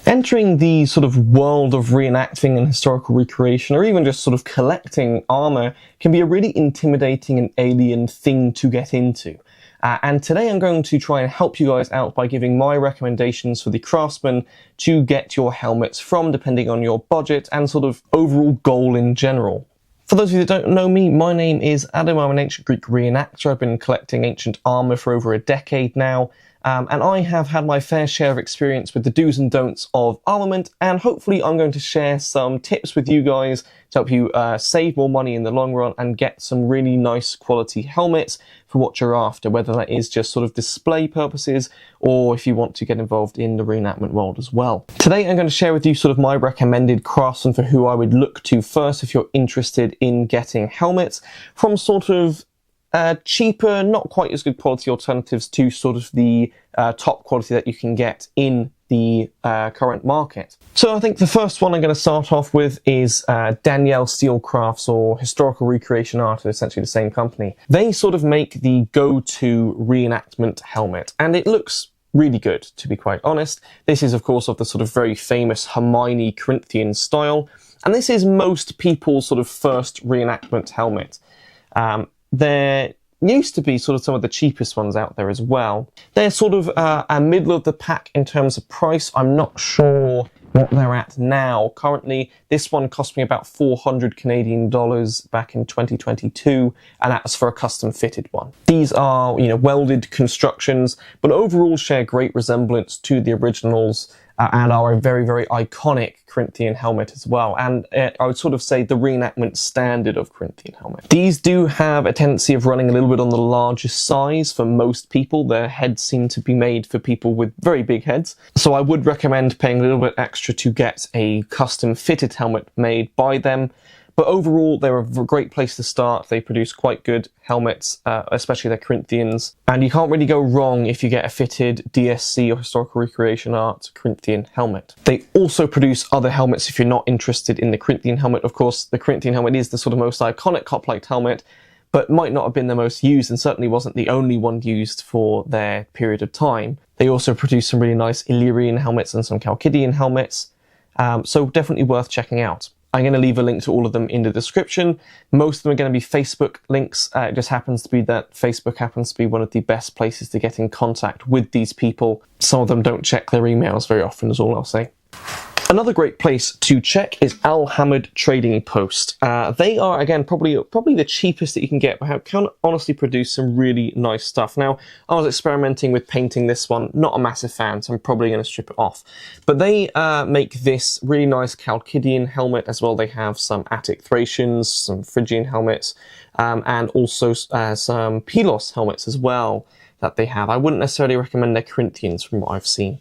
Entering the sort of world of reenacting and historical recreation, or even just sort of collecting armour, can be a really intimidating and alien thing to get into. And today I'm going to try and help you guys out by giving my recommendations for the craftsman to get your helmets from, depending on your budget and sort of overall goal in general. For those of you that don't know me, my name is Adam. I'm an ancient Greek reenactor. I've been collecting ancient armour for over a decade now. And I have had my fair share of experience with the do's and don'ts of armament, and hopefully I'm going to share some tips with you guys to help you save more money in the long run and get some really nice quality helmets for what you're after, whether that is just sort of display purposes or if you want to get involved in the reenactment world as well. Today I'm going to share with you sort of my recommended craftsmen for who I would look to first if you're interested in getting helmets from sort of cheaper, not quite as good quality alternatives to sort of the top quality that you can get in the current market. So I think the first one I'm going to start off with is Danielle Steel Crafts, or Historical Recreation Art, essentially the same company. They sort of make the go-to reenactment helmet, and it looks really good, to be quite honest. This is, of course, of the sort of very famous Hermione Corinthian style, and this is most people's sort of first reenactment helmet. There used to be sort of some of the cheapest ones out there as well. They're sort of a middle of the pack in terms of price. I'm not sure what they're at now. Currently, this one cost me about 400 Canadian dollars back in 2022, and that's for a custom fitted one. These are, welded constructions, but overall share great resemblance to the originals and are a very, very iconic Corinthian helmet as well. And I would sort of say the reenactment standard of Corinthian helmet. These do have a tendency of running a little bit on the larger size for most people. Their heads seem to be made for people with very big heads. So I would recommend paying a little bit extra to get a custom fitted helmet made by them. But overall, they're a great place to start. They produce quite good helmets, especially their Corinthians. And you can't really go wrong if you get a fitted DSC, or Historical Recreation Art, Corinthian helmet. They also produce other helmets if you're not interested in the Corinthian helmet. Of course, the Corinthian helmet is the sort of most iconic hoplite helmet, but might not have been the most used, and certainly wasn't the only one used for their period of time. They also produce some really nice Illyrian helmets and some Chalcidian helmets, so definitely worth checking out. I'm going to leave a link to all of them in the description. Most of them are going to be Facebook links. It just happens to be that Facebook happens to be one of the best places to get in contact with these people. Some of them don't check their emails very often, is all I'll say. Another great place to check is Al-Hamdd Trading Post. They are, again, probably the cheapest that you can get, but can honestly produce some really nice stuff. Now, I was experimenting with painting this one, not a massive fan, so I'm probably going to strip it off. But they make this really nice Chalcidian helmet as well. They have some Attic Thracians, some Phrygian helmets, and also some Pylos helmets as well that they have. I wouldn't necessarily recommend their Corinthians from what I've seen.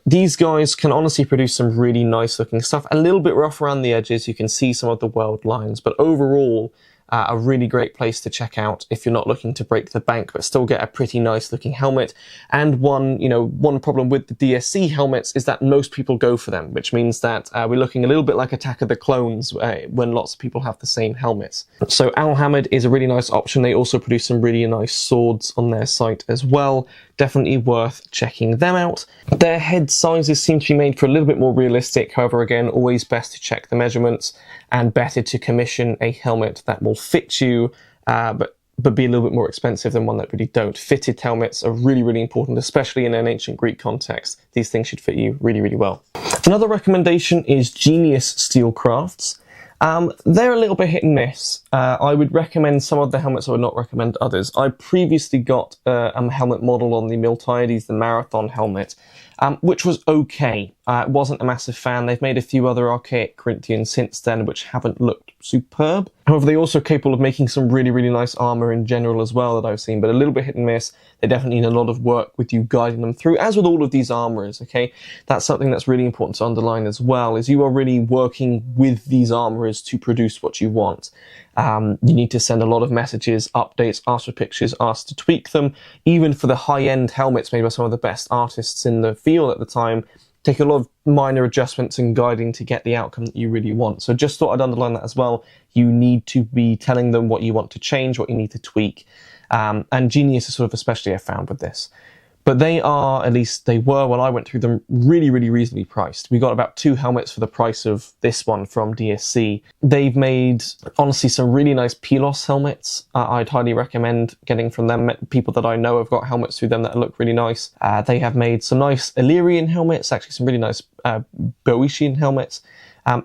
These guys can honestly produce some really nice looking stuff. A little bit rough around the edges, you can see some of the weld lines, but overall a really great place to check out if you're not looking to break the bank but still get a pretty nice looking helmet. And one problem with the DSC helmets is that most people go for them, which means that we're looking a little bit like Attack of the Clones when lots of people have the same helmets. So Al-Hamdd is a really nice option. They also produce some really nice swords on their site as well. Definitely worth checking them out. Their head sizes seem to be made for a little bit more realistic. However, again, always best to check the measurements, and better to commission a helmet that will fit you, but be a little bit more expensive than one that really don't. Fitted helmets are really, really important, especially in an ancient Greek context. These things should fit you really, really well. Another recommendation is Genius Steel Crafts. They're a little bit hit and miss. I would recommend some of the helmets, I would not recommend others. I previously got a helmet model on the Miltiades, the Marathon helmet, which was okay. Wasn't a massive fan. They've made a few other archaic Corinthians since then which haven't looked superb. However, they're also capable of making some really, really nice armour in general as well that I've seen, but a little bit hit and miss. They definitely need a lot of work with you guiding them through, as with all of these armourers, okay? That's something that's really important to underline as well, is you are really working with these armourers to produce what you want. You need to send a lot of messages, updates, ask for pictures, ask to tweak them. Even for the high-end helmets made by some of the best artists in the field at the time, take a lot of minor adjustments and guiding to get the outcome that you really want. So just thought I'd underline that as well. You need to be telling them what you want to change, what you need to tweak. And Genius is sort of especially I found with this. But they are, at least they were when I went through them, really, really reasonably priced. We got about 2 helmets for the price of this one from DSC. They've made, honestly, some really nice Pilos helmets. I'd highly recommend getting from them. People that I know have got helmets through them that look really nice. They have made some nice Illyrian helmets, actually some really nice Boeotian helmets.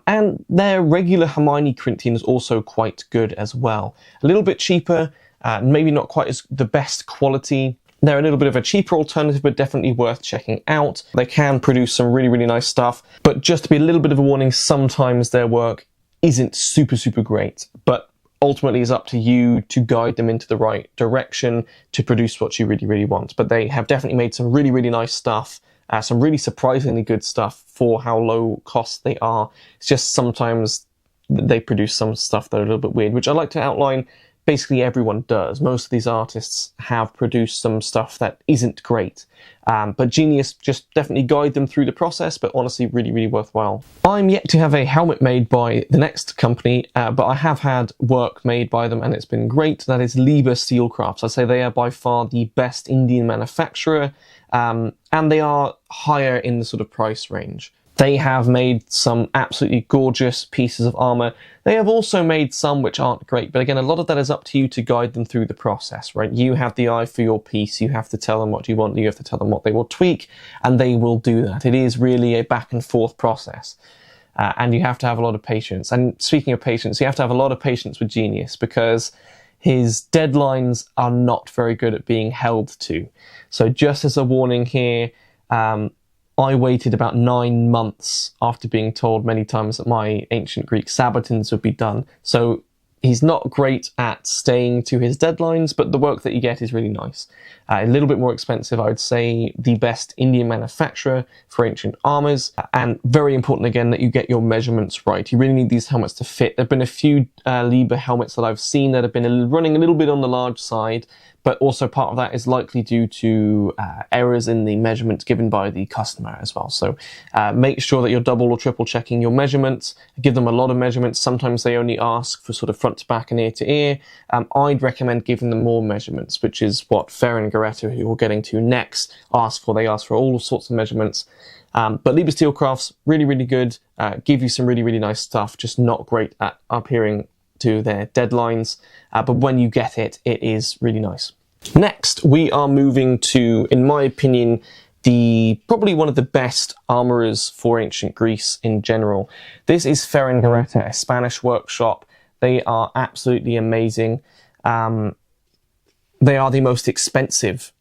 And their regular Hermione Corinthian is also quite good as well. A little bit cheaper, maybe not quite as the best quality. They're a little bit of a cheaper alternative, but definitely worth checking out. They can produce some really, really nice stuff, but just to be a little bit of a warning, sometimes their work isn't super, super great, but ultimately it's up to you to guide them into the right direction to produce what you really, really want. But they have definitely made some really, really nice stuff, some really surprisingly good stuff for how low cost they are. It's just sometimes they produce some stuff that are a little bit weird, which I like to outline. Basically everyone does. Most of these artists have produced some stuff that isn't great. But Genius just definitely guide them through the process, but honestly really, really worthwhile. I'm yet to have a helmet made by the next company, but I have had work made by them and it's been great. That is Lyba Steel Crafts. I'd say they are by far the best Indian manufacturer, and they are higher in the sort of price range. They have made some absolutely gorgeous pieces of armour. They have also made some which aren't great, but again, a lot of that is up to you to guide them through the process, right? You have the eye for your piece, you have to tell them what you want, you have to tell them what they will tweak, and they will do that. It is really a back and forth process, and you have to have a lot of patience. And speaking of patience, you have to have a lot of patience with Genius, because his deadlines are not very good at being held to. So just as a warning here, I waited about 9 months after being told many times that my ancient Greek Sabbatins would be done. So he's not great at staying to his deadlines, but the work that you get is really nice. A little bit more expensive, I would say the best Indian manufacturer for ancient armors, and very important again that you get your measurements right. You really need these helmets to fit. There have been a few Lyba helmets that I've seen that have been running a little bit on the large side, but also part of that is likely due to errors in the measurements given by the customer as well. So make sure that you're double or triple checking your measurements. Give them a lot of measurements. Sometimes they only ask for sort of front to back and ear to ear. I'd recommend giving them more measurements, which is what Ferran and Garetta, who we're getting to next, ask for. They ask for all sorts of measurements. But Lyba Steel Crafts, really, really good. Give you some really, really nice stuff, just not great at adhering to their deadlines, but when you get it, it is really nice. Next, we are moving to, in my opinion, probably one of the best armourers for ancient Greece in general. This is Ferran Garetta, a Spanish workshop. They are absolutely amazing. They are the most expensive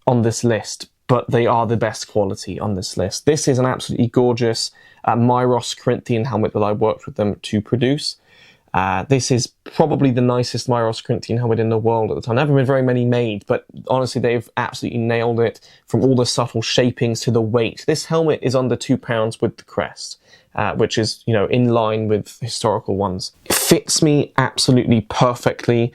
on this list, but they are the best quality on this list. This is an absolutely gorgeous Myros Corinthian helmet that I worked with them to produce. This is probably the nicest Myros Corinthian helmet in the world at the time. There haven't been very many made, but honestly, they've absolutely nailed it, from all the subtle shapings to the weight. This helmet is under 2 pounds with the crest, which is, you know, in line with historical ones. It fits me absolutely perfectly.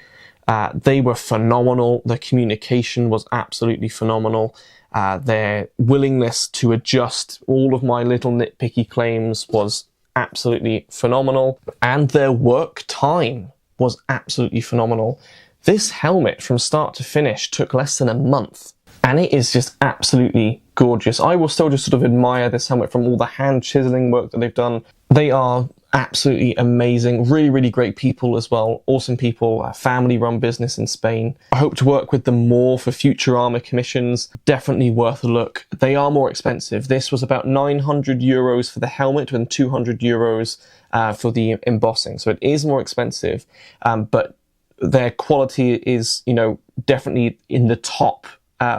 They were phenomenal. Their communication was absolutely phenomenal. Their willingness to adjust all of my little nitpicky claims was absolutely phenomenal, and their work time was absolutely phenomenal. This helmet from start to finish took less than a month, and it is just absolutely gorgeous. I will still just sort of admire this helmet from all the hand chiseling work that they've done. They are absolutely amazing, really, really great people as well, awesome people, a family-run business in Spain. I hope to work with them more for future armour commissions. Definitely worth a look. They are more expensive. This was about 900 euros for the helmet and 200 euros for the embossing, so it is more expensive, but their quality is, you know, definitely in the top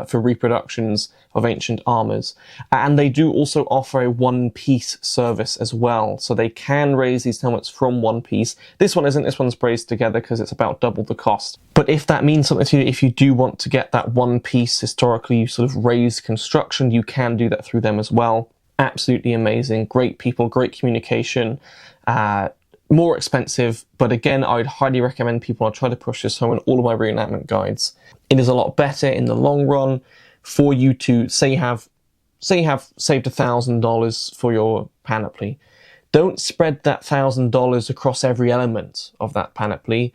for reproductions of ancient armours. And they do also offer a one-piece service as well, so they can raise these helmets from one piece. This one isn't, this one's raised together because it's about double the cost. But if that means something to you, if you do want to get that one-piece historically sort of raised construction, you can do that through them as well. Absolutely amazing, great people, great communication. More expensive, but again, I'd highly recommend people. I try to push this home in all of my reenactment guides. It is a lot better in the long run for you to say you have saved $1,000 for your panoply. Don't spread that $1,000 across every element of that panoply.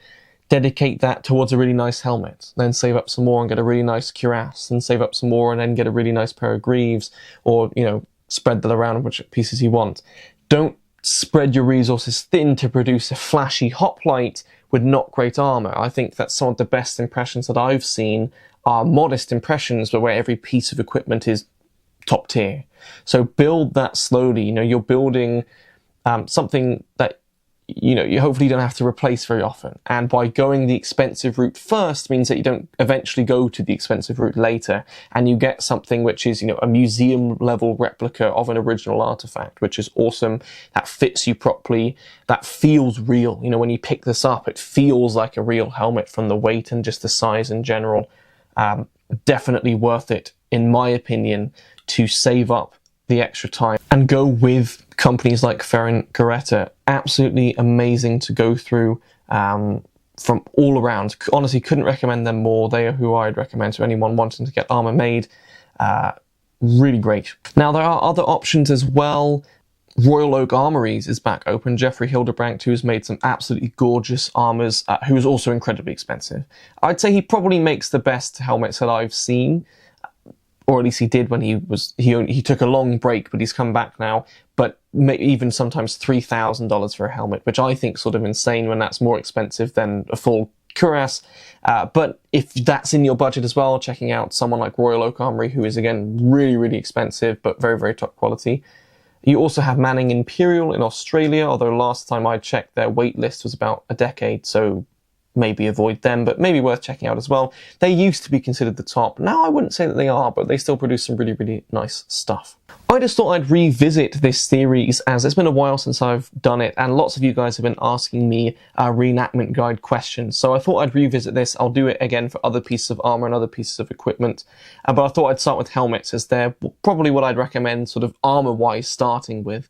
dedicate that towards a really nice helmet, then save up some more and get a really nice cuirass, and save up some more and then get a really nice pair of greaves, or, you know, spread that around which pieces you want. Don't spread your resources thin to produce a flashy hoplite with not great armor. I think that some of the best impressions that I've seen are modest impressions, but where every piece of equipment is top tier. So build that slowly. You know, you're building something that, you know, you hopefully don't have to replace very often. And by going the expensive route first means that you don't eventually go to the expensive route later, and you get something which is, you know, a museum level replica of an original artifact, which is awesome, that fits you properly, that feels real. You know, when you pick this up, it feels like a real helmet from the weight and just the size in general. Definitely worth it, in my opinion, to save up the extra time and go with companies like Ferran. Absolutely amazing to go through from all around. Honestly, couldn't recommend them more. They are who I'd recommend to anyone wanting to get armor made. Really great. Now, there are other options as well. Royal Oak Armories is back open. Jeffrey Hildebrandt, who has made some absolutely gorgeous armors, who is also incredibly expensive. I'd say he probably makes the best helmets that I've seen, or at least he did when he took a long break, but he's come back now. But even sometimes $3,000 for a helmet, which I think sort of insane when that's more expensive than a full cuirass. But if that's in your budget as well, checking out someone like Royal Oak Armory, who is again really, really expensive, but very, very top quality. You also have Manning Imperial in Australia, although last time I checked their wait list was about a decade, so maybe avoid them, but maybe worth checking out as well. They used to be considered the top. Now I wouldn't say that they are, but they still produce some really, really nice stuff. I just thought I'd revisit this series, as it's been a while since I've done it, and lots of you guys have been asking me reenactment guide questions, so I thought I'd revisit this. I'll do it again for other pieces of armor and other pieces of equipment, but I thought I'd start with helmets, as they're probably what I'd recommend sort of armor-wise starting with.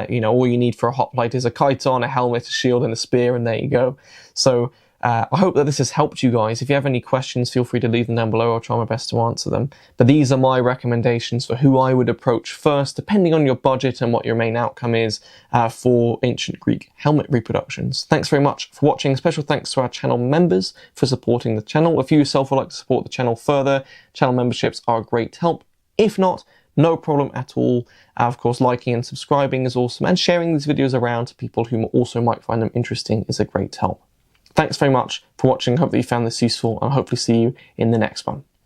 You know, all you need for a hoplite is a chiton, a helmet, a shield, and a spear, and there you go. So I hope that this has helped you guys. If you have any questions, feel free to leave them down below. I'll try my best to answer them. But these are my recommendations for who I would approach first, depending on your budget and what your main outcome is for ancient Greek helmet reproductions. Thanks very much for watching. Special thanks to our channel members for supporting the channel. If you yourself would like to support the channel further, channel memberships are a great help. If not, no problem at all. Of course, liking and subscribing is awesome, and sharing these videos around to people who also might find them interesting is a great help. Thanks very much for watching. Hope that you found this useful, and hopefully see you in the next one.